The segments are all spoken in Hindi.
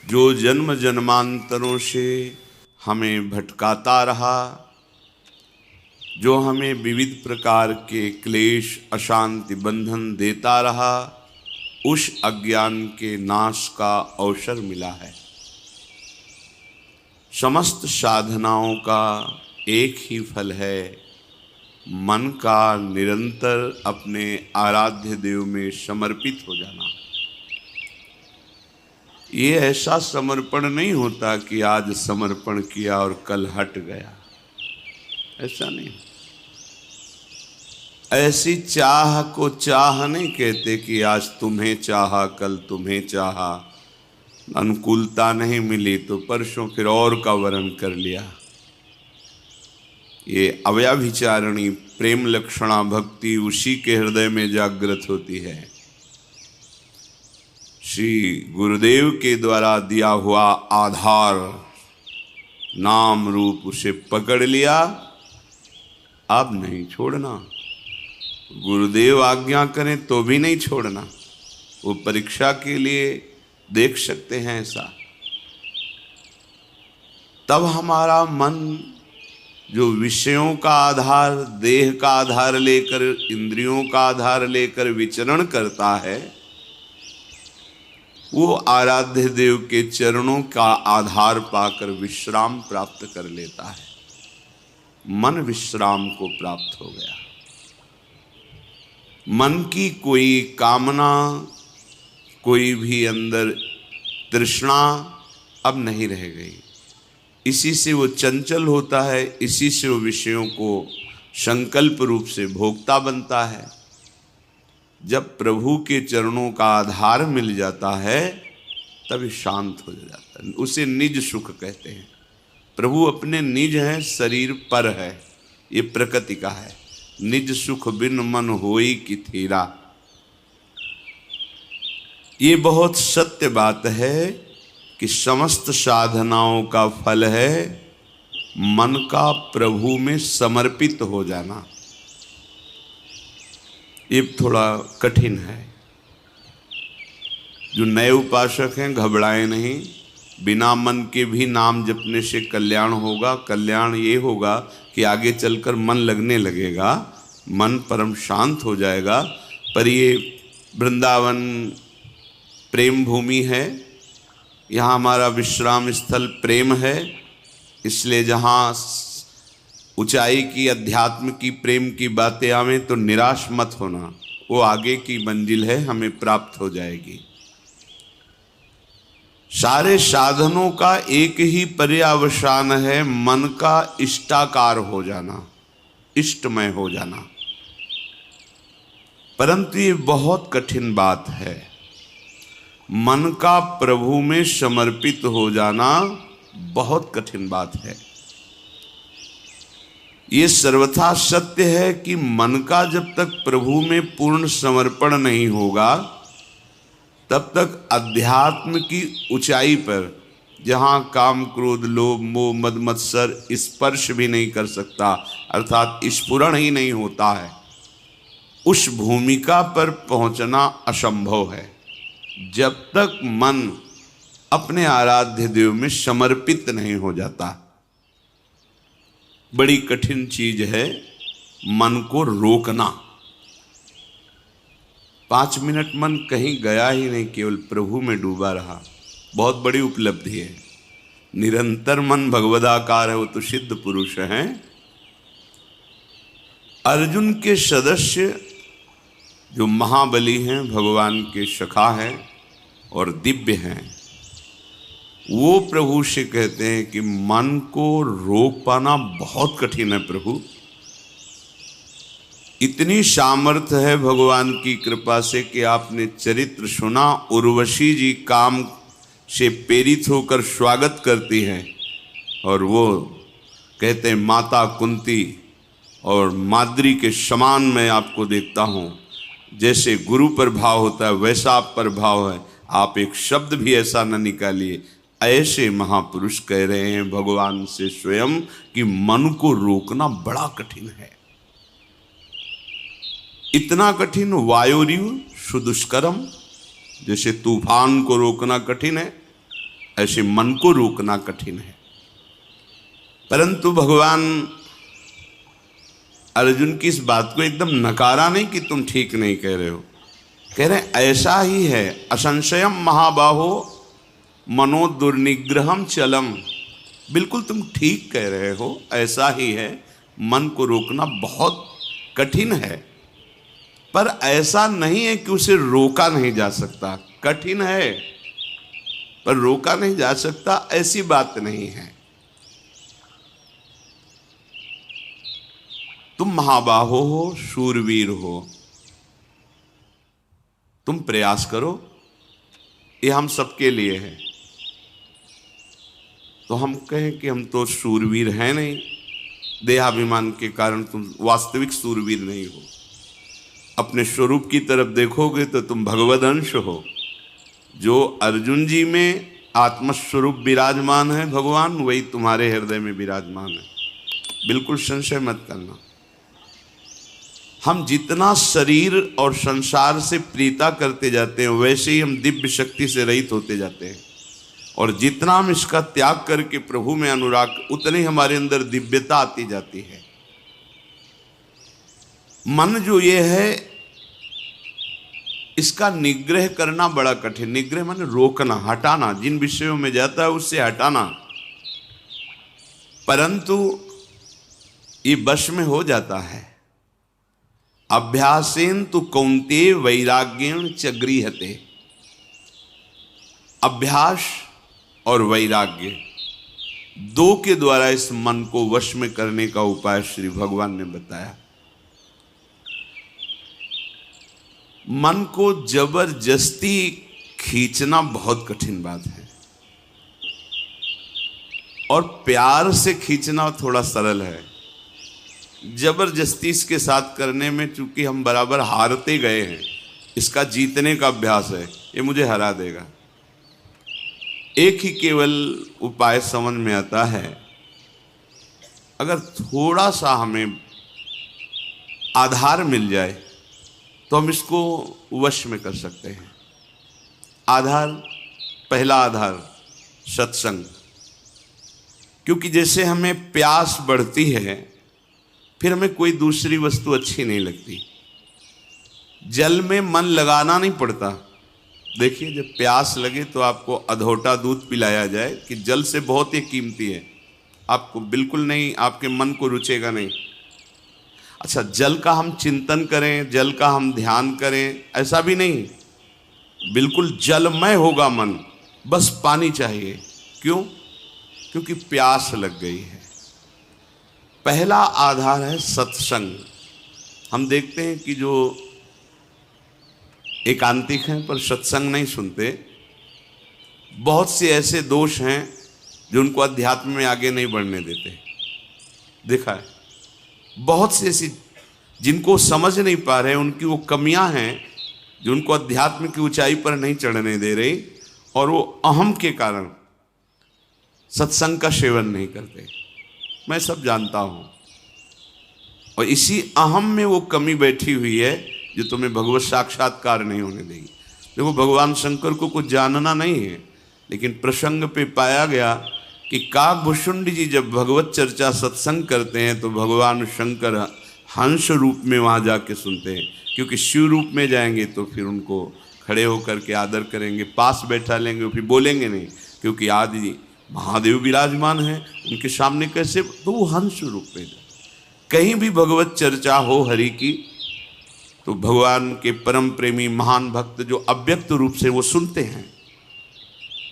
जो जन्म जन्मांतरों से हमें भटकाता रहा, जो हमें विविध प्रकार के क्लेश अशांति बंधन देता रहा, उस अज्ञान के नाश का अवसर मिला है। समस्त साधनाओं का एक ही फल है, मन का निरंतर अपने आराध्य देव में समर्पित हो जाना। ये ऐसा समर्पण नहीं होता कि आज समर्पण किया और कल हट गया, ऐसा नहीं। ऐसी चाह को चाह नहीं कहते कि आज तुम्हें चाहा कल तुम्हें चाहा, अनुकूलता नहीं मिली तो परसों फिर और का वर्ण कर लिया। ये अव्याभिचारणी प्रेम लक्षणा भक्ति उसी के हृदय में जागृत होती है। श्री गुरुदेव के द्वारा दिया हुआ आधार नाम रूप उसे पकड़ लिया, अब नहीं छोड़ना। गुरुदेव आज्ञा करें तो भी नहीं छोड़ना। वो परीक्षा के लिए देख सकते हैं ऐसा। तब हमारा मन जो विषयों का आधार, देह का आधार लेकर, इंद्रियों का आधार लेकर विचरण करता है, वो आराध्य देव के चरणों का आधार पाकर विश्राम प्राप्त कर लेता है। मन विश्राम को प्राप्त हो गया। मन की कोई कामना, कोई भी अंदर तृष्णा अब नहीं रह गई। इसी से वो चंचल होता है, इसी से वो विषयों को संकल्प रूप से भोगता बनता है। जब प्रभु के चरणों का आधार मिल जाता है तभी शांत हो जाता है। उसे निज सुख कहते हैं। प्रभु अपने निज हैं, शरीर पर है, ये प्रकृति का है। निज सुख बिन मन होई कि थीरा, ये बहुत सत्य बात है कि समस्त साधनाओं का फल है मन का प्रभु में समर्पित हो जाना। ये थोड़ा कठिन है। जो नए उपासक हैं घबराएं नहीं, बिना मन के भी नाम जपने से कल्याण होगा। कल्याण ये होगा कि आगे चलकर मन लगने लगेगा, मन परम शांत हो जाएगा। पर ये वृंदावन प्रेम भूमि है, यहाँ हमारा विश्राम स्थल प्रेम है। इसलिए जहाँ ऊंचाई की, अध्यात्म की, प्रेम की बातें आवें तो निराश मत होना। वो आगे की मंजिल है, हमें प्राप्त हो जाएगी। सारे साधनों का एक ही पर्यावसान है, मन का इष्टाकार हो जाना, इष्टमय हो जाना। परंतु ये बहुत कठिन बात है। मन का प्रभु में समर्पित हो जाना बहुत कठिन बात है। ये सर्वथा सत्य है कि मन का जब तक प्रभु में पूर्ण समर्पण नहीं होगा तब तक अध्यात्म की ऊंचाई पर, जहां काम क्रोध लोभ मोह मद मत्सर स्पर्श भी नहीं कर सकता, अर्थात स्फुरण ही नहीं होता है, उस भूमिका पर पहुंचना असंभव है जब तक मन अपने आराध्य देव में समर्पित नहीं हो जाता। बड़ी कठिन चीज है मन को रोकना। 5 मिनट मन कहीं गया ही नहीं, केवल प्रभु में डूबा रहा, बहुत बड़ी उपलब्धि है। निरंतर मन भगवदाकार है, वो तो सिद्ध पुरुष हैं। अर्जुन के सदस्य जो महाबली हैं, भगवान के सखा हैं और दिव्य हैं, वो प्रभु से कहते हैं कि मन को रोक पाना बहुत कठिन है प्रभु। इतनी सामर्थ्य है भगवान की कृपा से कि आपने चरित्र सुना, उर्वशी जी काम से प्रेरित होकर स्वागत करती हैं और वो कहते हैं माता कुंती और माद्री के समान मैं आपको देखता हूँ। जैसे गुरु पर भाव होता है वैसा आप पर भाव है, आप एक शब्द भी ऐसा न निकालिए। ऐसे महापुरुष कह रहे हैं भगवान से स्वयं कि मन को रोकना बड़ा कठिन है। इतना कठिन वायुरिव सुदुष्करम, जैसे तूफान को रोकना कठिन है, ऐसे मन को रोकना कठिन है। परंतु भगवान अर्जुन की इस बात को एकदम नकारा नहीं कि तुम ठीक नहीं कह रहे हो, कह रहे ऐसा ही है। असंशयम महाबाहो मनो दुर्निग्रहम चलम, बिल्कुल तुम ठीक कह रहे हो, ऐसा ही है। मन को रोकना बहुत कठिन है, पर ऐसा नहीं है कि उसे रोका नहीं जा सकता। कठिन है पर रोका नहीं जा सकता, ऐसी बात नहीं है। तुम महाबाहो हो, शूरवीर हो, तुम प्रयास करो, ये हम सबके लिए है। तो हम कहें कि हम तो शूरवीर हैं नहीं, देहाभिमान के कारण तुम वास्तविक शूरवीर नहीं हो। अपने स्वरूप की तरफ देखोगे तो तुम भगवद अंश हो। जो अर्जुन जी में आत्मस्वरूप विराजमान है भगवान, वही तुम्हारे हृदय में विराजमान है, बिल्कुल संशय मत करना। हम जितना शरीर और संसार से प्रीता करते जाते हैं, वैसे ही हम दिव्य शक्ति से रहित होते जाते हैं, और जितना हम इसका त्याग करके प्रभु में अनुराग, उतने हमारे अंदर दिव्यता आती जाती है। मन जो ये है, इसका निग्रह करना बड़ा कठिन। निग्रह माने रोकना, हटाना, जिन विषयों में जाता है उससे हटाना। परंतु ये वश में हो जाता है। अभ्यासेन तु कौन्तेय वैराग्येण च गृह्यते। अभ्यास और वैराग्य दो के द्वारा इस मन को वश में करने का उपाय श्री भगवान ने बताया। मन को जबरदस्ती खींचना बहुत कठिन बात है, और प्यार से खींचना थोड़ा सरल है। जबरदस्ती इसके साथ करने में चूंकि हम बराबर हारते गए हैं, इसका जीतने का अभ्यास है, ये मुझे हरा देगा। एक ही केवल उपाय समझ में आता है, अगर थोड़ा सा हमें आधार मिल जाए तो हम इसको वश में कर सकते हैं। आधार, पहला आधार सत्संग। क्योंकि जैसे हमें प्यास बढ़ती है, फिर हमें कोई दूसरी वस्तु अच्छी नहीं लगती। जल में मन लगाना नहीं पड़ता। देखिए, जब प्यास लगे तो आपको अधोटा दूध पिलाया जाए कि जल से बहुत ही कीमती है, आपको बिल्कुल नहीं, आपके मन को रुचेगा नहीं। अच्छा, जल का हम चिंतन करें, जल का हम ध्यान करें, ऐसा भी नहीं, बिल्कुल जलमय होगा मन, बस पानी चाहिए। क्यों? क्योंकि प्यास लग गई है। पहला आधार है सत्संग। हम देखते हैं कि जो एकांतिक हैं पर सत्संग नहीं सुनते, बहुत से ऐसे दोष हैं जो उनको अध्यात्म में आगे नहीं बढ़ने देते। देखा है, बहुत से ऐसी जिनको समझ नहीं पा रहे, उनकी वो कमियां हैं जो उनको अध्यात्म की ऊंचाई पर नहीं चढ़ने दे रही, और वो अहम के कारण सत्संग का सेवन नहीं करते। मैं सब जानता हूं, और इसी अहम में वो कमी बैठी हुई है जो तुम्हें भगवत साक्षात्कार नहीं होने देगी। देखो, भगवान शंकर को कुछ जानना नहीं है, लेकिन प्रसंग पे पाया गया कि काकभूषुंड जी जब भगवत चर्चा सत्संग करते हैं तो भगवान शंकर हंस रूप में वहाँ जाके सुनते हैं। क्योंकि शिव रूप में जाएंगे तो फिर उनको खड़े होकर के आदर करेंगे, पास बैठा लेंगे, फिर बोलेंगे नहीं, क्योंकि आदि महादेव विराजमान हैं, उनके सामने कैसे, तो वो हंस रूप में। कहीं भी भगवत चर्चा हो हरि की, तो भगवान के परम प्रेमी महान भक्त जो अव्यक्त रूप से वो सुनते हैं।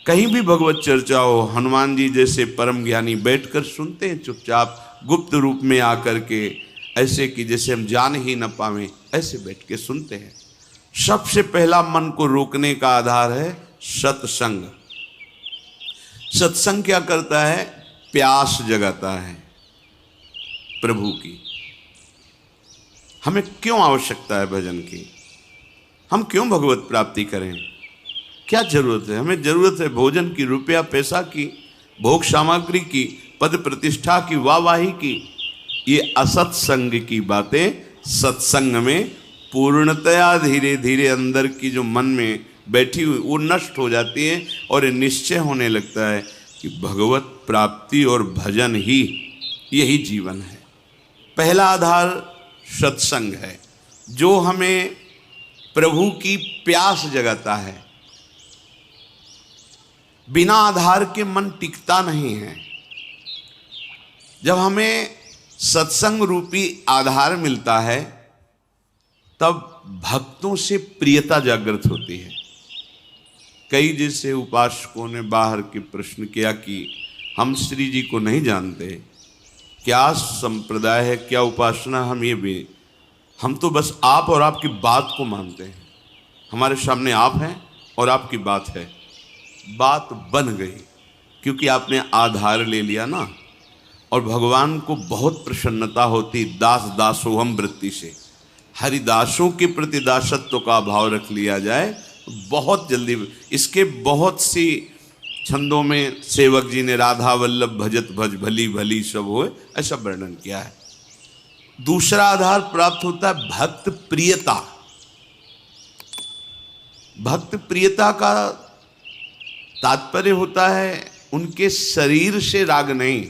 कहीं भी भगवत चर्चा हो, हनुमान जी जैसे परम ज्ञानी बैठकर सुनते हैं चुपचाप, गुप्त रूप में आकर के, ऐसे कि जैसे हम जान ही न पावें, ऐसे बैठ के सुनते हैं। सबसे पहला मन को रोकने का आधार है सत्संग। सत्संग क्या करता है? प्यास जगाता है प्रभु की। हमें क्यों आवश्यकता है भजन की? हम क्यों भगवत प्राप्ति करें? क्या जरूरत है? हमें जरूरत है भोजन की, रुपया पैसा की, भोग सामग्री की, पद प्रतिष्ठा की, वाहवाही की। ये असत्संग की बातें सत्संग में पूर्णतया धीरे धीरे अंदर की जो मन में बैठी हुई वो नष्ट हो जाती है और निश्चय होने लगता है कि भगवत प्राप्ति और भजन ही यही जीवन है। पहला आधार सत्संग है जो हमें प्रभु की प्यास जगाता है। बिना आधार के मन टिकता नहीं है। जब हमें सत्संग रूपी आधार मिलता है तब भक्तों से प्रियता जागृत होती है। कई जैसे उपासकों ने बाहर के प्रश्न किया कि हम श्री जी को नहीं जानते, क्या संप्रदाय है, क्या उपासना, हम तो बस आप और आपकी बात को मानते हैं। हमारे सामने आप हैं और आपकी बात है। बात बन गई क्योंकि आपने आधार ले लिया ना। और भगवान को बहुत प्रसन्नता होती दास दासोहम वृत्ति से। हरिदासों के प्रति दासत्व का भाव रख लिया जाए बहुत जल्दी। इसके बहुत सी छंदों में सेवक जी ने राधा वल्लभ भजत भज भली भली सब होए ऐसा वर्णन किया है। दूसरा आधार प्राप्त होता है भक्त प्रियता। भक्त प्रियता का तात्पर्य होता है उनके शरीर से राग नहीं,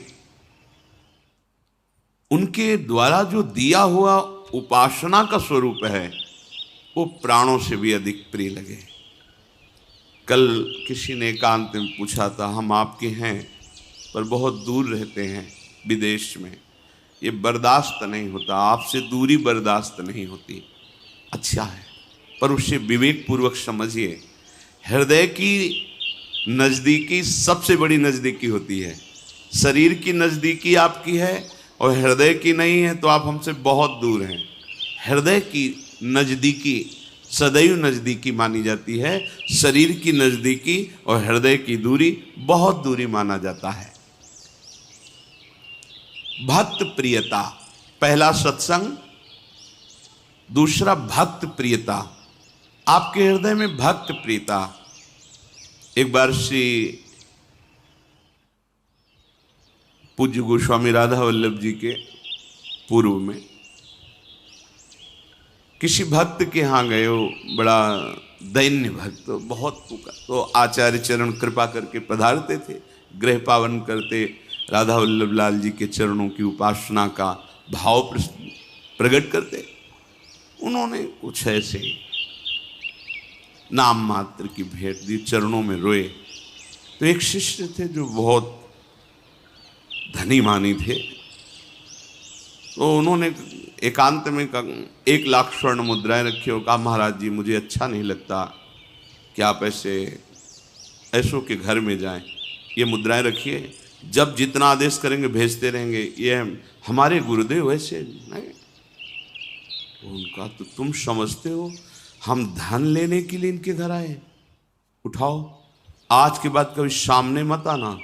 उनके द्वारा जो दिया हुआ उपासना का स्वरूप है वो प्राणों से भी अधिक प्रिय लगे। कल किसी ने एकांत में पूछा था, हम आपके हैं पर बहुत दूर रहते हैं विदेश में, ये बर्दाश्त नहीं होता, आपसे दूरी बर्दाश्त नहीं होती। अच्छा है पर उसे विवेक पूर्वक समझिए। हृदय की नज़दीकी सबसे बड़ी नज़दीकी होती है। शरीर की नज़दीकी आपकी है और हृदय की नहीं है तो आप हमसे बहुत दूर हैं। हृदय की नज़दीकी सदैव नज़दीकी मानी जाती है। शरीर की नज़दीकी और हृदय की दूरी बहुत दूरी माना जाता है। भक्त प्रियता, पहला सत्संग, दूसरा भक्त प्रियता। आपके हृदय में भक्त प्रियता। एक बार श्री पूज्य गोस्वामी राधा वल्लभ जी के पूर्व में किसी भक्त के यहाँ गए हो, बड़ा दैन्य भक्त, बहुत पुकार, तो आचार्य चरण कृपा करके पधारते थे, गृह पावन करते, राधा वल्लभ लाल जी के चरणों की उपासना का भाव प्रकट करते। उन्होंने कुछ ऐसे नाम मात्र की भेंट दी, चरणों में रोए। तो एक शिष्य थे जो बहुत धनी मानी थे, तो उन्होंने एकांत में 1 लाख स्वर्ण मुद्राएं रखी और कहा, महाराज जी मुझे अच्छा नहीं लगता कि आप ऐसों के घर में जाएं, ये मुद्राएं रखिए, जब जितना आदेश करेंगे भेजते रहेंगे, ये हमारे गुरुदेव ऐसे नहीं। उनका तो तुम समझते हो हम धन लेने के लिए इनके घर आए, उठाओ, आज के बाद कभी सामने मत आना,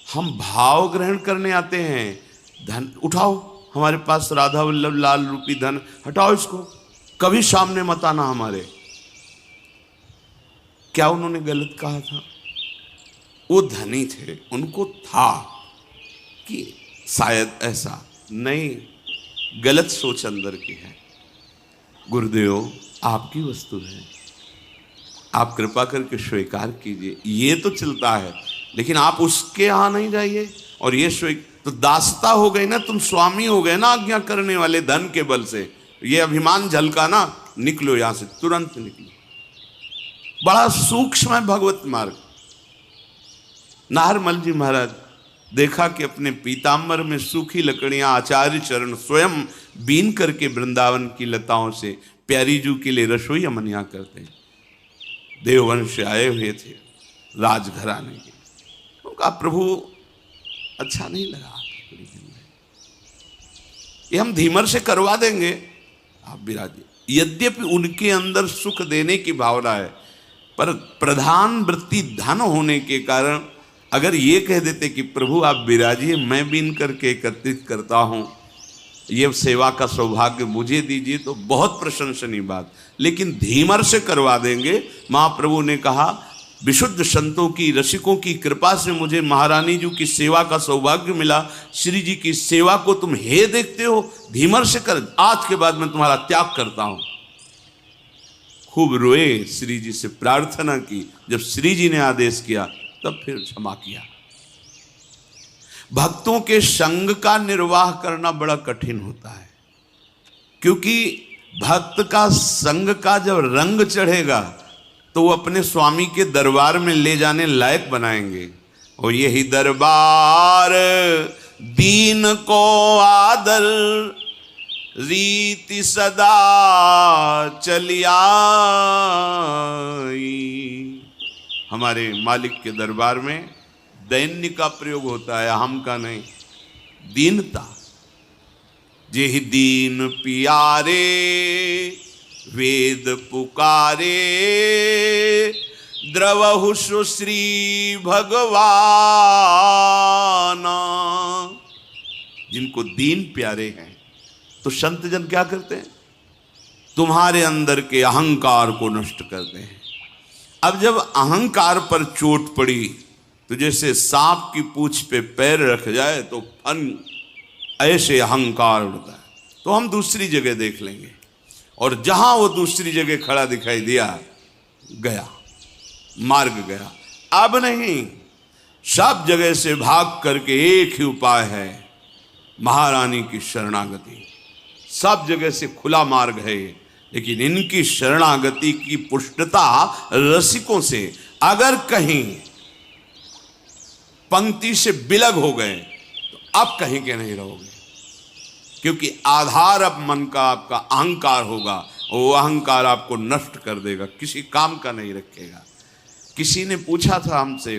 हम भाव ग्रहण करने आते हैं, धन उठाओ, हमारे पास राधा वल्लभ लाल रूपी धन, हटाओ इसको, कभी सामने मत आना हमारे। क्या उन्होंने गलत कहा था? वो धनी थे, उनको था कि शायद ऐसा नहीं, गलत सोच अंदर की है। गुरुदेव आपकी वस्तु है, आप कृपा करके स्वीकार कीजिए, ये तो चलता है, लेकिन आप उसके यहाँ नहीं जाइए। और ये तो दासता हो गई ना, तुम स्वामी हो गए ना आज्ञा करने वाले, धन के बल से ये अभिमान झलका ना, निकलो यहाँ से, तुरंत निकलो। बड़ा सूक्ष्म है भगवत मार्ग। नाहरमल जी महाराज देखा कि अपने पीताम्बर में सूखी लकड़ियां आचार्य चरण स्वयं बीन करके वृंदावन की लताओं से प्यारी जू के लिए रसोई अमनिया करते। देववंश से आए हुए थे राजघराने के। उनका प्रभु अच्छा नहीं लगा, ये हम धीमर से करवा देंगे, आप विराजिए। यद्यपि उनके अंदर सुख देने की भावना है, पर प्रधान वृत्ति धन होने के कारण अगर ये कह देते कि प्रभु आप विराजिए, मैं बीन करके एकत्रित करता हूँ, ये सेवा का सौभाग्य मुझे दीजिए, तो बहुत प्रशंसनीय बात। लेकिन धीमर से करवा देंगे। महाप्रभु ने कहा, विशुद्ध संतों की, रसिकों की कृपा से मुझे महारानी जी की सेवा का सौभाग्य मिला, श्री जी की सेवा को तुम हे देखते हो, धीमर से कर, आज के बाद मैं तुम्हारा त्याग करता हूं। खूब रोए, श्री जी से प्रार्थना की। जब श्री जी ने आदेश किया तब फिर क्षमा किया। भक्तों के संग का निर्वाह करना बड़ा कठिन होता है, क्योंकि भक्त का संग का जब रंग चढ़ेगा तो वो अपने स्वामी के दरबार में ले जाने लायक बनाएंगे। और यही दरबार दीन को आदर रीति सदा चली आई। हमारे मालिक के दरबार में दैन्य का प्रयोग होता है, हम का नहीं। दीनता, जेहि दीन पियारे वेद पुकारे द्रवहु श्री भगवाना। जिनको दीन प्यारे हैं तो संत जन क्या करते हैं? तुम्हारे अंदर के अहंकार को नष्ट करते हैं। अब जब अहंकार पर चोट पड़ी तो जैसे सांप की पूंछ पे पैर रख जाए तो फन ऐसे अहंकार उड़ता है। तो हम दूसरी जगह देख लेंगे, और जहां वो दूसरी जगह खड़ा दिखाई दिया, गया मार्ग गया। अब नहीं, सब जगह से भाग करके एक ही उपाय है, महारानी की शरणागति। सब जगह से खुला मार्ग है, लेकिन इनकी शरणागति की पुष्टता रसिकों से। अगर कहीं पंक्ति से बिलग हो गए तो अब कहीं के नहीं रहोगे, क्योंकि आधार अब मन का आपका अहंकार होगा, और वो अहंकार आपको नष्ट कर देगा, किसी काम का नहीं रखेगा। किसी ने पूछा था हमसे,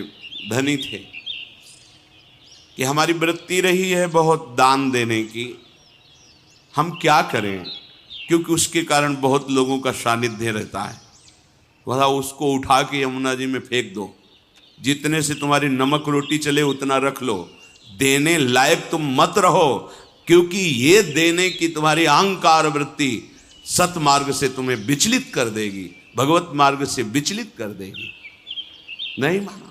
धनी थे, कि हमारी वृत्ति रही है बहुत दान देने की, हम क्या करें, क्योंकि उसके कारण बहुत लोगों का सानिध्य रहता है। वह उसको उठा के यमुना जी में फेंक दो, जितने से तुम्हारी नमक रोटी चले उतना रख लो, देने लायक तुम मत रहो, क्योंकि ये देने की तुम्हारी अहंकार वृत्ति सतमार्ग से तुम्हें विचलित कर देगी, भगवत मार्ग से विचलित कर देगी। नहीं माना।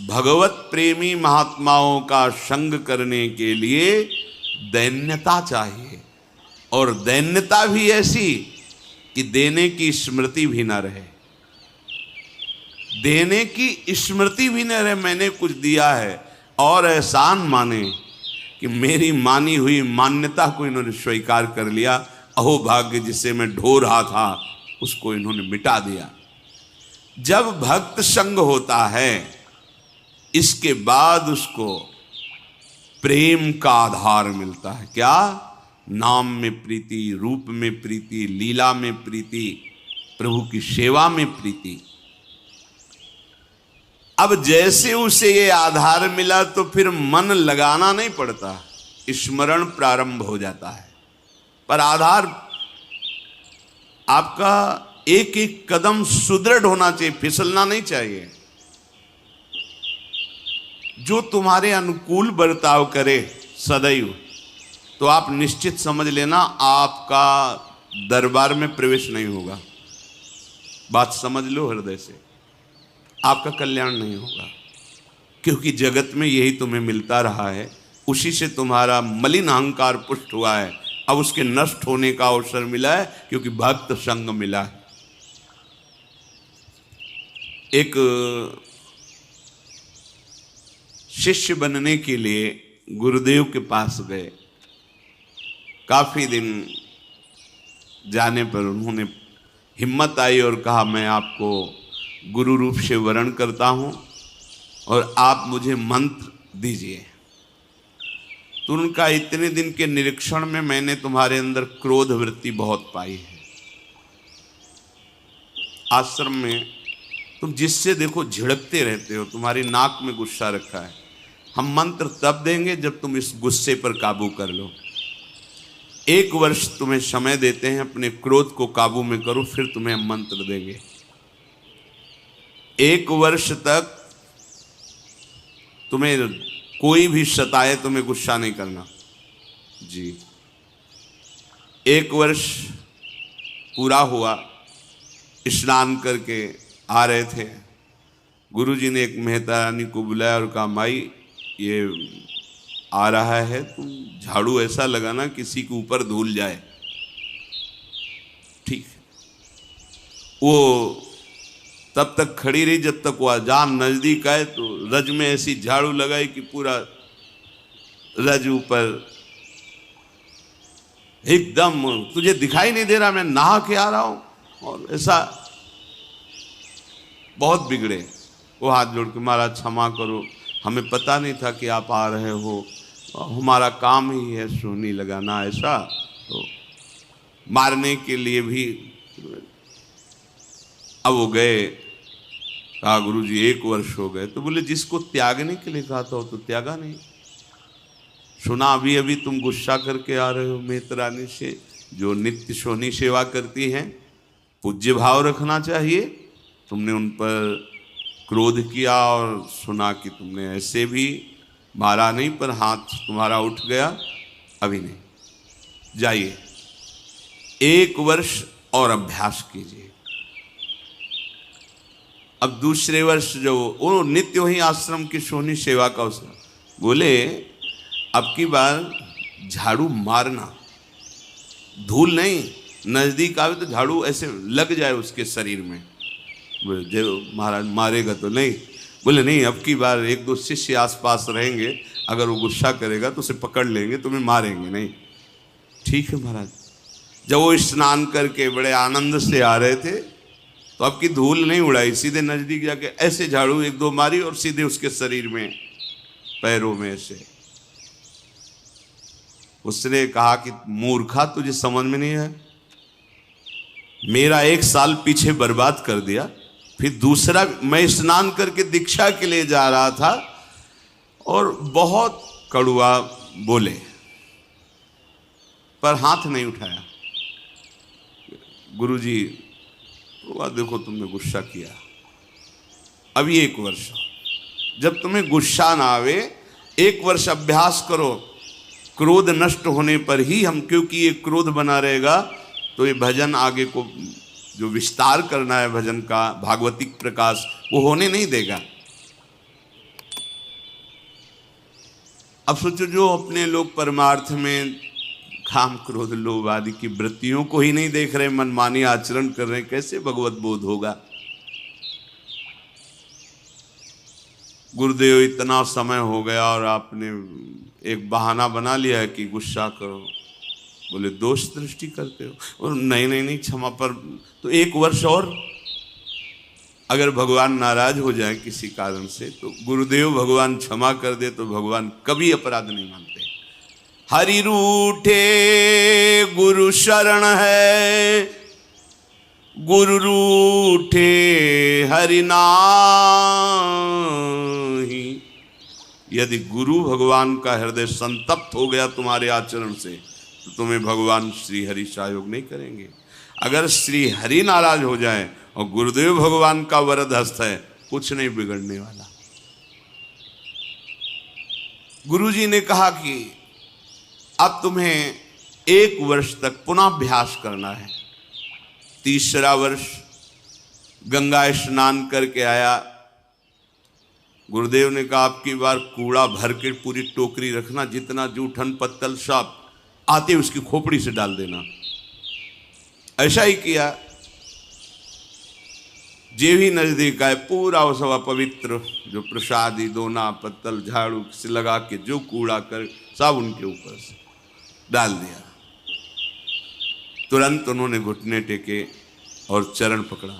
भगवत प्रेमी महात्माओं का संग करने के लिए दैन्यता चाहिए, और दैन्यता भी ऐसी कि देने की स्मृति भी ना रहे। देने की स्मृति भी न रहे, मैंने कुछ दिया है, और एहसान माने कि मेरी मानी हुई मान्यता को इन्होंने स्वीकार कर लिया। अहो भाग्य, जिसे मैं ढो रहा था उसको इन्होंने मिटा दिया। जब भक्त संग होता है, इसके बाद उसको प्रेम का आधार मिलता है। क्या? नाम में प्रीति, रूप में प्रीति, लीला में प्रीति, प्रभु की सेवा में प्रीति। अब जैसे उसे ये आधार मिला तो फिर मन लगाना नहीं पड़ता, स्मरण प्रारंभ हो जाता है। पर आधार आपका एक एक कदम सुदृढ़ होना चाहिए, फिसलना नहीं चाहिए। जो तुम्हारे अनुकूल बर्ताव करे सदैव, तो आप निश्चित समझ लेना आपका दरबार में प्रवेश नहीं होगा। बात समझ लो हृदय से, आपका कल्याण नहीं होगा, क्योंकि जगत में यही तुम्हें मिलता रहा है, उसी से तुम्हारा मलिन अहंकार पुष्ट हुआ है। अब उसके नष्ट होने का अवसर मिला है, क्योंकि भक्त संग मिला है। एक शिष्य बनने के लिए गुरुदेव के पास गए। काफी दिन जाने पर उन्होंने हिम्मत आई और कहा, मैं आपको गुरु रूप से वरण करता हूं और आप मुझे मंत्र दीजिए। तो उनका इतने दिन के निरीक्षण में मैंने तुम्हारे अंदर क्रोध वृत्ति बहुत पाई है। आश्रम में तुम जिससे देखो झिड़कते रहते हो, तुम्हारी नाक में गुस्सा रखा है। हम मंत्र तब देंगे जब तुम इस गुस्से पर काबू कर लो। 1 वर्ष तुम्हें समय देते हैं, अपने क्रोध को काबू में करो, फिर तुम्हें हम मंत्र देंगे। 1 वर्ष तक तुम्हें कोई भी सताए, तुम्हें गुस्सा नहीं करना जी। 1 वर्ष पूरा हुआ, स्नान करके आ रहे थे, गुरुजी ने एक मेहता रानी को बुलाया और कहा, माई ये आ रहा है, तुम झाड़ू ऐसा लगाना किसी के ऊपर धूल जाए। ठीक है। वो तब तक खड़ी रही जब तक वो अजान नजदीक आए, तो रज में ऐसी झाड़ू लगाई कि पूरा रज ऊपर एकदम, तुझे दिखाई नहीं दे रहा मैं नहा के आ रहा हूं। और ऐसा बहुत बिगड़े। वो हाथ जोड़ के महाराज क्षमा करो, हमें पता नहीं था कि आप आ रहे हो, हमारा काम ही है सोनी लगाना। ऐसा तो मारने के लिए भी। अब वो गए, कहा गुरुजी 1 वर्ष हो गए। तो बोले जिसको त्यागने के लिए कहा था वो तो त्यागा नहीं। सुना अभी अभी तुम गुस्सा करके आ रहे हो मेतरानी से, जो नित्य सोनी सेवा करती हैं। पूज्य भाव रखना चाहिए। तुमने उन पर क्रोध किया और सुना कि तुमने ऐसे भी मारा नहीं, पर हाथ तुम्हारा उठ गया। अभी नहीं, जाइए 1 वर्ष और अभ्यास कीजिए। अब दूसरे वर्ष जो वो नित्य वही आश्रम की सोनी सेवा का अवसर, बोले अब की बार झाड़ू मारना, धूल नहीं, नजदीक आवे तो झाड़ू ऐसे लग जाए उसके शरीर में। बोले जो महाराज मारेगा तो नहीं। बोले नहीं, अब की बार 1-2 शिष्य आसपास रहेंगे, अगर वो गुस्सा करेगा तो उसे पकड़ लेंगे, तुम्हें मारेंगे नहीं। ठीक है महाराज। जब वो स्नान करके बड़े आनंद से आ रहे थे, तो अब की धूल नहीं उड़ाई, सीधे नजदीक जाके ऐसे झाड़ू 1-2 मारी और सीधे उसके शरीर में, पैरों में ऐसे। उसने कहा कि मूर्खा, तुझे समझ में नहीं है, मेरा 1 साल पीछे बर्बाद कर दिया। फिर दूसरा, मैं स्नान करके दीक्षा के लिए जा रहा था और बहुत कड़वा बोले, पर हाथ नहीं उठाया। गुरुजी तो देखो तुमने गुस्सा किया, अभी 1 वर्ष, जब तुम्हें गुस्सा ना आवे 1 वर्ष अभ्यास करो। क्रोध नष्ट होने पर ही हम, क्योंकि ये क्रोध बना रहेगा तो ये भजन आगे को जो विस्तार करना है भजन का, भागवतिक प्रकाश, वो होने नहीं देगा। अब सोचो, जो अपने लोग परमार्थ में काम क्रोध लोभ आदि की वृत्तियों को ही नहीं देख रहे, मनमानी आचरण कर रहे हैं, कैसे भगवत बोध होगा। गुरुदेव इतना समय हो गया और आपने एक बहाना बना लिया है कि गुस्सा करो। बोले दोष दृष्टि करते हो। और नहीं क्षमा, पर तो 1 वर्ष और, अगर भगवान नाराज हो जाए किसी कारण से तो गुरुदेव भगवान क्षमा कर दे तो भगवान कभी अपराध नहीं मानते। हरि रूठे गुरु शरण है, गुरु रूठे हरि नाहि। यदि गुरु भगवान का हृदय संतप्त हो गया तुम्हारे आचरण से, तो तुम्हें भगवान श्री हरि सहयोग नहीं करेंगे। अगर श्री हरि नाराज हो जाए और गुरुदेव भगवान का वरद हस्त है, कुछ नहीं बिगड़ने वाला। गुरुजी ने कहा कि अब तुम्हें 1 वर्ष तक पुनः अभ्यास करना है। 3रा वर्ष गंगा स्नान करके आया। गुरुदेव ने कहा आपकी बार कूड़ा भर के पूरी टोकरी रखना, जितना जूठन पत्तल सब आते उसकी खोपड़ी से डाल देना। ऐसा ही किया। जे भी नजदीक आए पूरा वो सब पवित्र जो प्रसादी दोना पत्तल झाड़ू से लगा के जो कूड़ा कर सब उनके ऊपर से डाल दिया। तुरंत उन्होंने घुटने टेके और चरण पकड़ा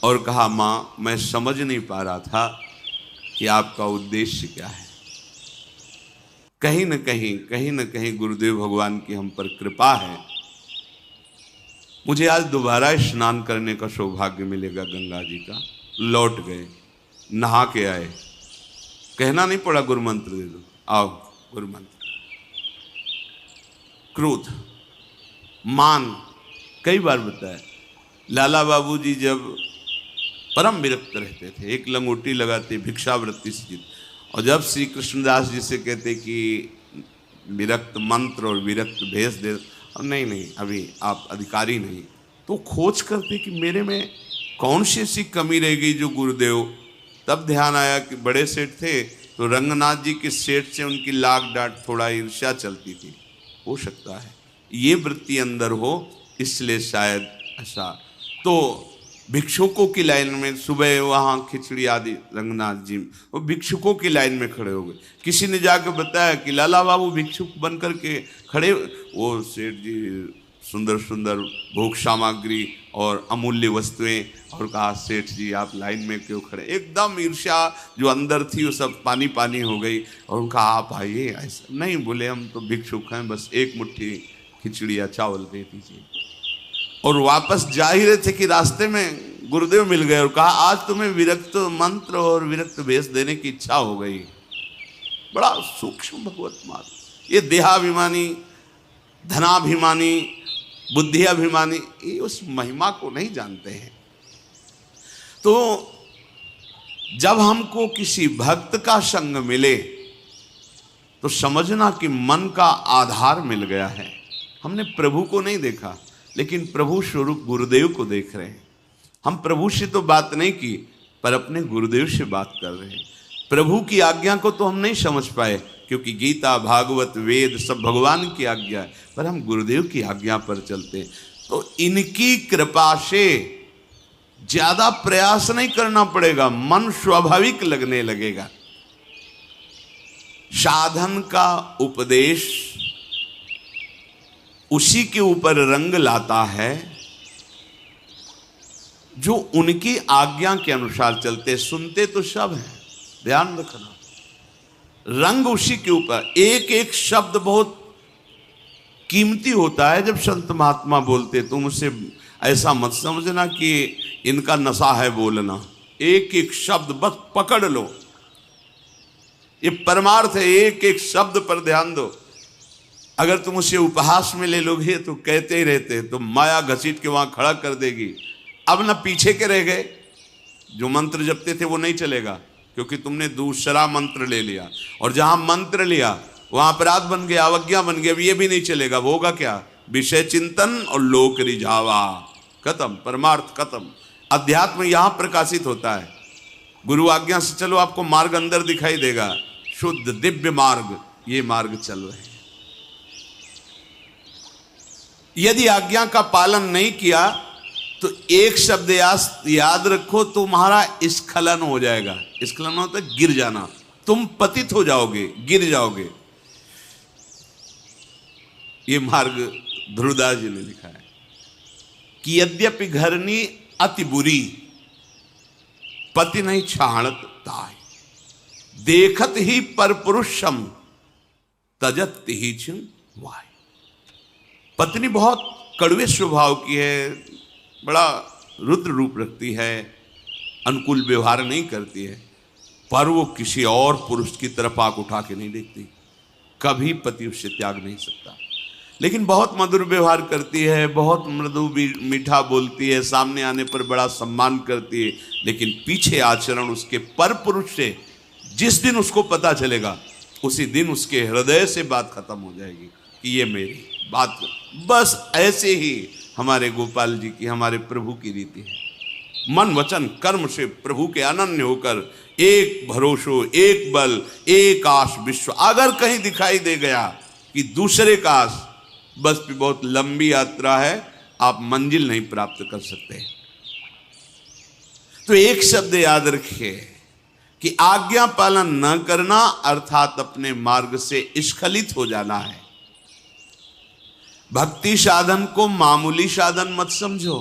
और कहा माँ, मैं समझ नहीं पा रहा था कि आपका उद्देश्य क्या है। कहीं न कहीं गुरुदेव भगवान की हम पर कृपा है। मुझे आज दोबारा स्नान करने का सौभाग्य मिलेगा गंगा जी का। लौट गए, नहा के आए, कहना नहीं पड़ा गुरु मंत्र दे दो, आओ गुरु मंत्र। क्रोध मान कई बार बताया। लाला बाबू जी जब परम विरक्त रहते थे, एक लंगोटी लगाते, भिक्षावृत्ति से जीत, और जब श्री कृष्णदास जी से कहते कि विरक्त मंत्र और विरक्त भेष दे, और नहीं अभी आप अधिकारी नहीं, तो खोज करते कि मेरे में कौन सी ऐसी कमी रह गई जो गुरुदेव। तब ध्यान आया कि बड़े सेठ थे तो रंगनाथ जी के सेठ से उनकी लाग डांट थोड़ा ईर्ष्या चलती थी। हो सकता है ये वृत्ति अंदर हो, इसलिए शायद ऐसा। तो भिक्षुकों की लाइन में सुबह वहाँ खिचड़ी आदि रंगनाथ जी वो भिक्षुकों की लाइन में खड़े हो गए। किसी ने जाकर बताया कि लाला बाबू भिक्षुक बन करके खड़े, वो सेठ जी सुंदर सुंदर भोग सामग्री और अमूल्य वस्तुएं, और कहा सेठ जी आप लाइन में क्यों खड़े। एकदम ईर्ष्या जो अंदर थी वो सब पानी पानी हो गई। और उनका आप आइए, ऐसा नहीं, बोले हम तो भिक्षुक हैं, बस एक मुट्ठी खिचड़ी या चावल दे दीजिए। और वापस जा ही रहे थे कि रास्ते में गुरुदेव मिल गए और कहा आज तुम्हें विरक्त मंत्र और विरक्त वेश देने की इच्छा हो गई। बड़ा सूक्ष्म भगवत मार्ग। ये देहाभिमानी, धनाभिमानी, बुद्धियाभिमानी ये उस महिमा को नहीं जानते हैं। तो जब हमको किसी भक्त का संग मिले तो समझना कि मन का आधार मिल गया है। हमने प्रभु को नहीं देखा, लेकिन प्रभु स्वरूप गुरुदेव को देख रहे हैं। हम प्रभु से तो बात नहीं की, पर अपने गुरुदेव से बात कर रहे हैं। प्रभु की आज्ञा को तो हम नहीं समझ पाए, क्योंकि गीता, भागवत, वेद सब भगवान की आज्ञा है, पर हम गुरुदेव की आज्ञा पर चलते हैं। तो इनकी कृपा से ज्यादा प्रयास नहीं करना पड़ेगा, मन स्वाभाविक लगने लगेगा। साधन का उपदेश उसी के ऊपर रंग लाता है जो उनकी आज्ञा के अनुसार चलते। सुनते तो सब हैं, ध्यान रखना, रंग उसी के ऊपर। एक एक शब्द बहुत कीमती होता है। जब संत महात्मा बोलते तुम उसे ऐसा मत समझना कि इनका नशा है बोलना। एक एक शब्द बस पकड़ लो, ये परमार्थ है। एक एक शब्द पर ध्यान दो। अगर तुम उसे उपहास में ले लोगे तो कहते ही रहते, तो माया घसीट के वहां खड़ा कर देगी। अब ना पीछे के रह गए, जो मंत्र जपते थे वो नहीं चलेगा, क्योंकि तुमने दूसरा मंत्र ले लिया, और जहां मंत्र लिया वहां अपराध बन गया, अवज्ञा बन गया। अब ये भी नहीं चलेगा। वो होगा क्या? विषय चिंतन और लोक रिझावा, खत्म, परमार्थ खत्म। अध्यात्म यहां प्रकाशित होता है। गुरु आज्ञा से चलो, आपको मार्ग अंदर दिखाई देगा, शुद्ध दिव्य मार्ग। ये मार्ग चल रहे हैं। यदि आज्ञा का पालन नहीं किया तो एक शब्द याद रखो, तुम्हारा स्खलन हो जाएगा। स्खलन होता है गिर जाना, तुम पतित हो जाओगे, गिर जाओगे। ये मार्ग ध्रुवदास जी ने लिखा है कि यद्यपि घरनी अति बुरी, पति नहीं छाणत ताय, देखत ही पर पुरुषम तजत ही वाय। पत्नी बहुत कड़वे स्वभाव की है, बड़ा रुद्र रूप रखती है, अनुकूल व्यवहार नहीं करती है, पर वो किसी और पुरुष की तरफ आंख उठा के नहीं देखती। कभी पति उससे त्याग नहीं सकता। लेकिन बहुत मधुर व्यवहार करती है, बहुत मृदु मीठा बोलती है, सामने आने पर बड़ा सम्मान करती है, लेकिन पीछे आचरण उसके पर पुरुष से जिस दिन उसको पता चलेगा, उसी दिन उसके हृदय से बात खत्म हो जाएगी कि ये मेरी बात। बस ऐसे ही हमारे गोपाल जी की, हमारे प्रभु की रीति है। मन वचन कर्म से प्रभु के अनन्य होकर एक भरोसो, एक बल, एक आस विश्व। अगर कहीं दिखाई दे गया कि दूसरे का आस, बस भी बहुत लंबी यात्रा है, आप मंजिल नहीं प्राप्त कर सकते। तो एक शब्द याद रखिए कि आज्ञा पालन न करना अर्थात अपने मार्ग से स्खलित हो जाना है। भक्ति साधन को मामूली साधन मत समझो।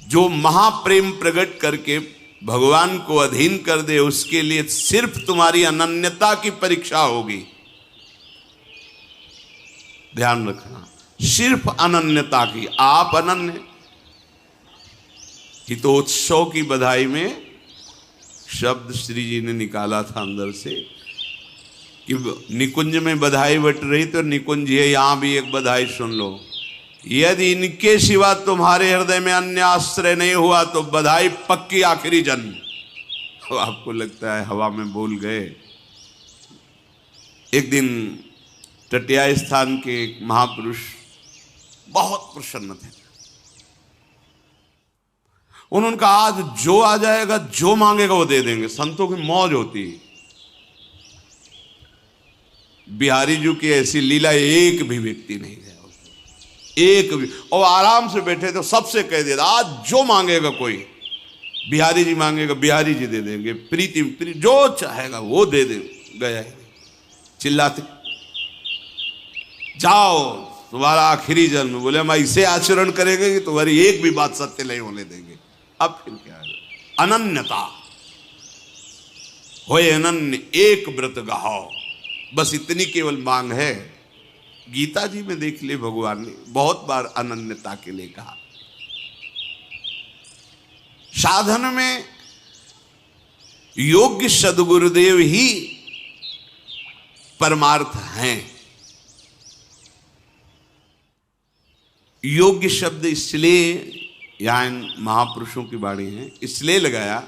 जो महाप्रेम प्रकट करके भगवान को अधीन कर दे, उसके लिए सिर्फ तुम्हारी अनन्यता की परीक्षा होगी। ध्यान रखना, सिर्फ अनन्यता की। आप अनन्य। हितोत्सव की बधाई में शब्द श्री जी ने निकाला था अंदर से कि निकुंज में बधाई बट रही तो निकुंज है, यहां भी एक बधाई सुन लो। यदि इनके सिवा तुम्हारे हृदय में अन्य आश्रय नहीं हुआ तो बधाई पक्की आखिरी जन्म। तो आपको लगता है हवा में बोल गए। एक दिन टटिया स्थान के एक महापुरुष बहुत प्रसन्न थे। उन्होंने कहा आज जो आ जाएगा, जो मांगेगा वो दे देंगे। संतों की मौज होती है। बिहारी जी की ऐसी लीला एक भी व्यक्ति नहीं है। एक भी। और आराम से बैठे तो सबसे कह दिया आज जो मांगेगा कोई, बिहारी जी मांगेगा बिहारी जी दे देंगे, प्रीति जो चाहेगा वो दे दे। गया ही चिल्लाते जाओ तुम्हारा आखिरी जन्म। बोले हम ऐसे आचरण करेंगे कि तुम्हारी एक भी बात सत्य नहीं होने देंगे। अब फिर क्या है? अनन्यता होए अनन्य एक व्रत गाहो, बस इतनी केवल मांग है। गीता जी में देख ले भगवान ने बहुत बार अनन्यता के लिए कहा। साधन में योग्य सद्गुरुदेव ही परमार्थ हैं। योग्य शब्द इसलिए यहां महापुरुषों की वाणी है इसलिए लगाया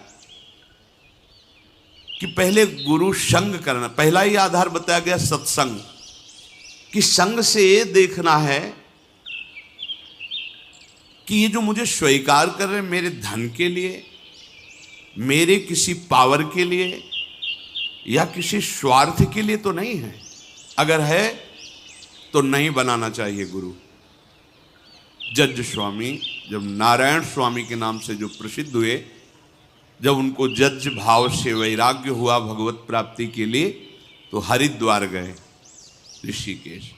कि पहले गुरु संग करना, पहला ही आधार बताया गया सत्संग, कि संग से ये देखना है कि ये जो मुझे स्वीकार कर रहे हैं मेरे धन के लिए, मेरे किसी पावर के लिए या किसी स्वार्थ के लिए तो नहीं है। अगर है तो नहीं बनाना चाहिए गुरु। जज स्वामी जब नारायण स्वामी के नाम से जो प्रसिद्ध हुए, जब उनको जज भाव से वैराग्य हुआ भगवत प्राप्ति के लिए, तो हरिद्वार गए ऋषिकेश।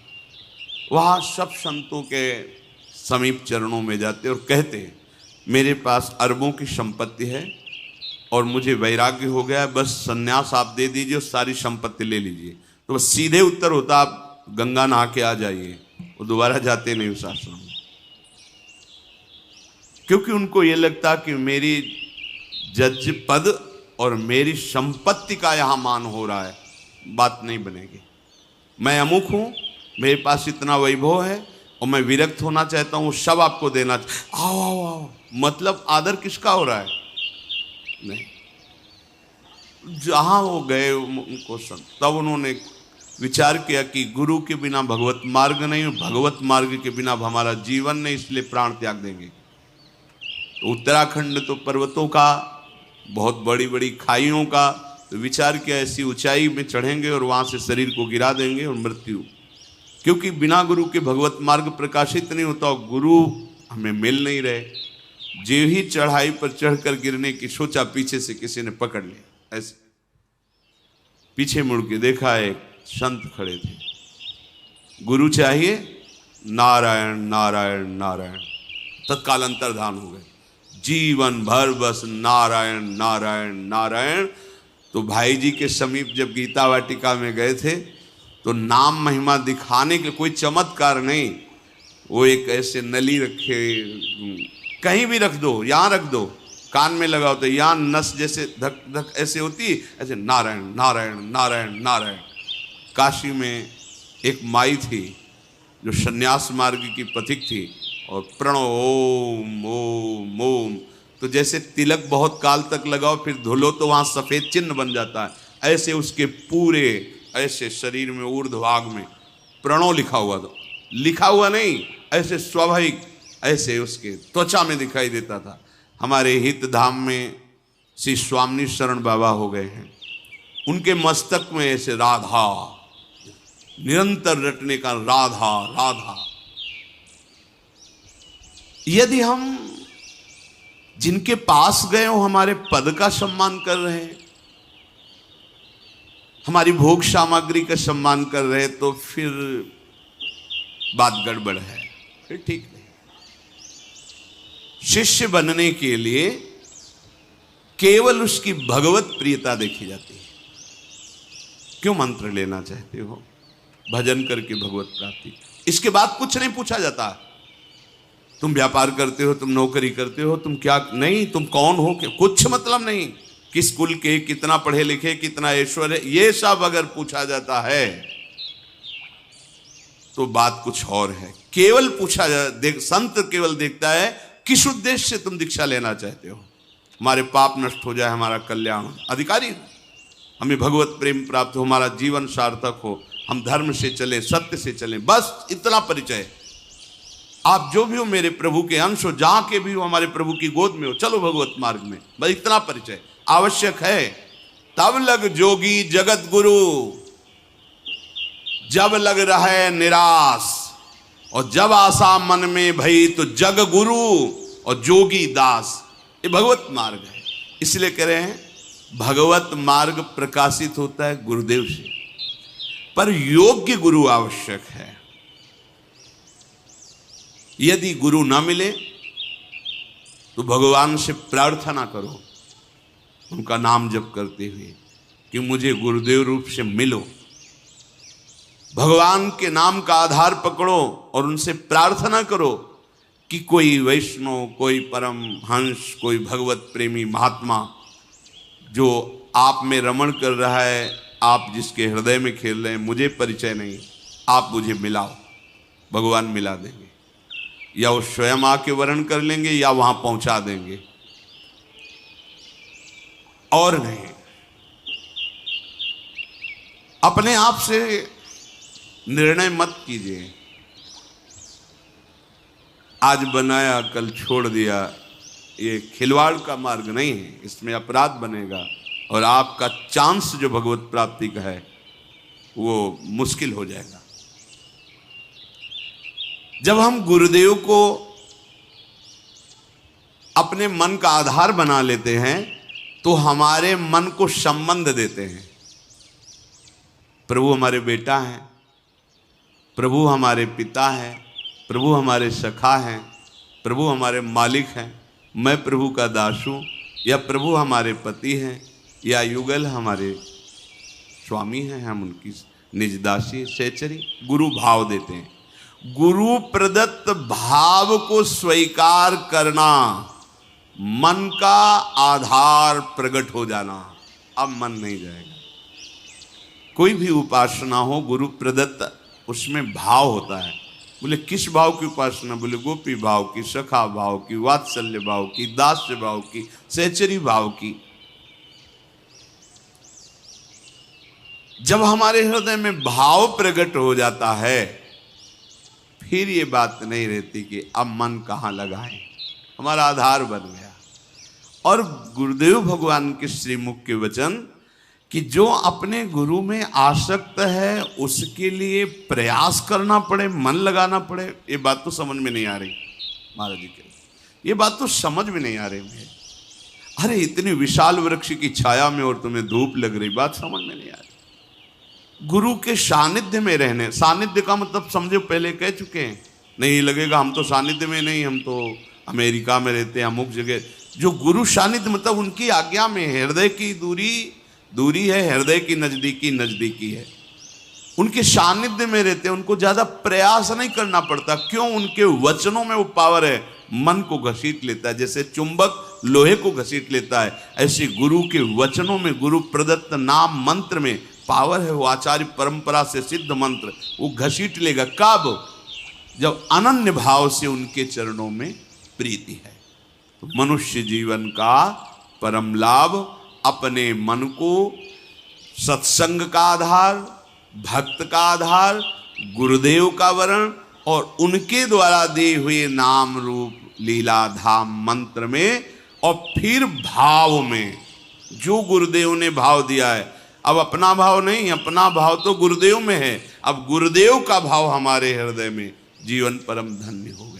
वहाँ सब संतों के समीप चरणों में जाते और कहते मेरे पास अरबों की संपत्ति है और मुझे वैराग्य हो गया, बस सन्यास आप दे दीजिए और सारी संपत्ति ले लीजिए। तो बस सीधे उत्तर होता आप गंगा नहा के आ जाइए। वो दोबारा जाते नहीं उस आश्रम में, क्योंकि उनको ये लगता कि मेरी जज पद और मेरी संपत्ति का यहां मान हो रहा है, बात नहीं बनेगी। मैं अमुक हूं, मेरे पास इतना वैभव है और मैं विरक्त होना चाहता हूं, वो सब आपको देना। आओ आओ आओ, मतलब आदर किसका हो रहा है? नहीं। जहां वो गए उनको तब उन्होंने विचार किया कि गुरु के बिना भगवत मार्ग नहीं, भगवत मार्ग के बिना हमारा जीवन नहीं, इसलिए प्राण त्याग देंगे। तो उत्तराखंड तो पर्वतों का, बहुत बड़ी बड़ी खाइयों का, तो विचार किया ऐसी ऊंचाई में चढ़ेंगे और वहां से शरीर को गिरा देंगे और मृत्यु, क्योंकि बिना गुरु के भगवत मार्ग प्रकाशित नहीं होता और गुरु हमें मिल नहीं रहे। जो ही चढ़ाई पर चढ़कर गिरने की सोचा, पीछे से किसी ने पकड़ लिया। ऐसे पीछे मुड़ के देखा, एक संत खड़े थे। गुरु चाहिए, नारायण नारायण नारायण। तत्काल अंतर्धान हो गए, जीवन भर बस नारायण नारायण नारायण। तो भाई जी के समीप जब गीता वाटिका में गए थे तो नाम महिमा दिखाने के कोई चमत्कार नहीं, वो एक ऐसे नली रखे, कहीं भी रख दो, यहाँ रख दो, कान में लगाओ तो यहाँ नस जैसे धक धक ऐसे होती, ऐसे नारायण नारायण नारायण नारायण। काशी में एक माई थी जो सन्यास मार्ग की पथिक थी, और प्रणो ओम ओम ओम, तो जैसे तिलक बहुत काल तक लगाओ फिर धुलो तो वहाँ सफ़ेद चिन्ह बन जाता है, ऐसे उसके पूरे ऐसे शरीर में ऊर्ध्वभाग में प्रणो लिखा हुआ था। लिखा हुआ नहीं, ऐसे स्वाभाविक ऐसे उसके त्वचा में दिखाई देता था। हमारे हित धाम में श्री स्वामी शरण बाबा हो गए हैं, उनके मस्तक में ऐसे राधा निरंतर रटने का, राधा राधा। यदि हम जिनके पास गए हो हमारे पद का सम्मान कर रहे हैं, हमारी भोग सामग्री का सम्मान कर रहे हैं, तो फिर बात गड़बड़ है, फिर ठीक नहीं। शिष्य बनने के लिए केवल उसकी भगवत प्रियता देखी जाती है। क्यों मंत्र लेना चाहते हो? भजन करके भगवत प्राप्ति, इसके बाद कुछ नहीं पूछा जाता। तुम व्यापार करते हो, तुम नौकरी करते हो, तुम क्या नहीं, तुम कौन हो, कुछ मतलब नहीं। किस कुल के, कितना पढ़े लिखे, कितना ऐश्वर्य, ये सब अगर पूछा जाता है तो बात कुछ और है। केवल पूछा देख, संत केवल देखता है किस उद्देश्य से तुम दीक्षा लेना चाहते हो। हमारे पाप नष्ट हो जाए, हमारा कल्याण, अधिकारी हमें भगवत प्रेम प्राप्त हो, हमारा जीवन सार्थक हो, हम धर्म से चले, सत्य से चले, बस इतना परिचय। आप जो भी हो मेरे प्रभु के अंश हो, जहां के भी हो हमारे प्रभु की गोद में हो, चलो भगवत मार्ग में, बस इतना परिचय आवश्यक है। तब लग जोगी जगत गुरु, जब लग रहा है निराश, और जब आशा मन में भई तो जग गुरु और जोगी दास, ये भगवत मार्ग है। इसलिए कह रहे हैं भगवत मार्ग प्रकाशित होता है गुरुदेव से, पर योग्य गुरु आवश्यक है। यदि गुरु ना मिले तो भगवान से प्रार्थना करो, उनका नाम जप करते हुए कि मुझे गुरुदेव रूप से मिलो। भगवान के नाम का आधार पकड़ो और उनसे प्रार्थना करो कि कोई वैष्णव, कोई परम हंस, कोई भगवत प्रेमी महात्मा जो आप में रमण कर रहा है, आप जिसके हृदय में खेल रहे हैं, मुझे परिचय नहीं, आप मुझे मिलाओ। भगवान मिला देंगे, या वो स्वयं आके वर्ण कर लेंगे या वहां पहुंचा देंगे, और नहीं। अपने आप से निर्णय मत कीजिए, आज बनाया कल छोड़ दिया, ये खिलवाड़ का मार्ग नहीं है, इसमें अपराध बनेगा और आपका चांस जो भगवत प्राप्ति का है वो मुश्किल हो जाएगा। जब हम गुरुदेव को अपने मन का आधार बना लेते हैं तो हमारे मन को संबंध देते हैं। प्रभु हमारे बेटा हैं, प्रभु हमारे पिता हैं, प्रभु हमारे सखा हैं, प्रभु हमारे मालिक हैं, मैं प्रभु का दास हूँ, या प्रभु हमारे पति हैं, या युगल हमारे स्वामी हैं, हम उनकी निज दासी सहचरी। गुरु भाव देते हैं। गुरु प्रदत्त भाव को स्वीकार करना, मन का आधार प्रकट हो जाना, अब मन नहीं जाएगा। कोई भी उपासना हो गुरु प्रदत्त, उसमें भाव होता है। बोले किस भाव की उपासना? बोले गोपी भाव की, सखा भाव की, वात्सल्य भाव की, दास्य भाव की, सहचरी भाव की। जब हमारे हृदय में भाव प्रकट हो जाता है फिर ये बात नहीं रहती कि अब मन कहाँ लगाएं, हमारा आधार बन गया। और गुरुदेव भगवान के श्रीमुख के वचन कि जो अपने गुरु में आसक्त है उसके लिए प्रयास करना पड़े, मन लगाना पड़े, ये बात तो समझ में नहीं आ रही महाराज जी के, ये बात तो समझ में नहीं आ रही मुझे। अरे इतनी विशाल वृक्ष की छाया में और तुम्हें धूप लग रही, बात समझ में नहीं आ रही। गुरु के सानिध्य में रहने, सानिध्य का मतलब समझो पहले कह चुके हैं, नहीं लगेगा हम तो सानिध्य में नहीं, हम तो अमेरिका में रहते हैं अमुक जगह। जो गुरु सानिध्य मतलब उनकी आज्ञा में, हृदय की दूरी है, हृदय की नजदीकी है। उनके सानिध्य में रहते हैं, उनको ज्यादा प्रयास नहीं करना पड़ता। क्यों? उनके वचनों में वो पावर है, मन को घसीट लेता है। जैसे चुंबक लोहे को घसीट लेता है, ऐसे गुरु के वचनों में, गुरु प्रदत्त नाम मंत्र में पावर है। वो आचार्य परंपरा से सिद्ध मंत्र वो घसीट लेगा। कब? जब अनन्य भाव से उनके चरणों में प्रीति है। तो मनुष्य जीवन का परम लाभ अपने मन को सत्संग का आधार, भक्त का आधार, गुरुदेव का वर्ण और उनके द्वारा दिए हुए नाम रूप लीला धाम मंत्र में, और फिर भाव में जो गुरुदेव ने भाव दिया है। अब अपना भाव नहीं, अपना भाव तो गुरुदेव में है। अब गुरुदेव का भाव हमारे हृदय में, जीवन परम धन्य होगा।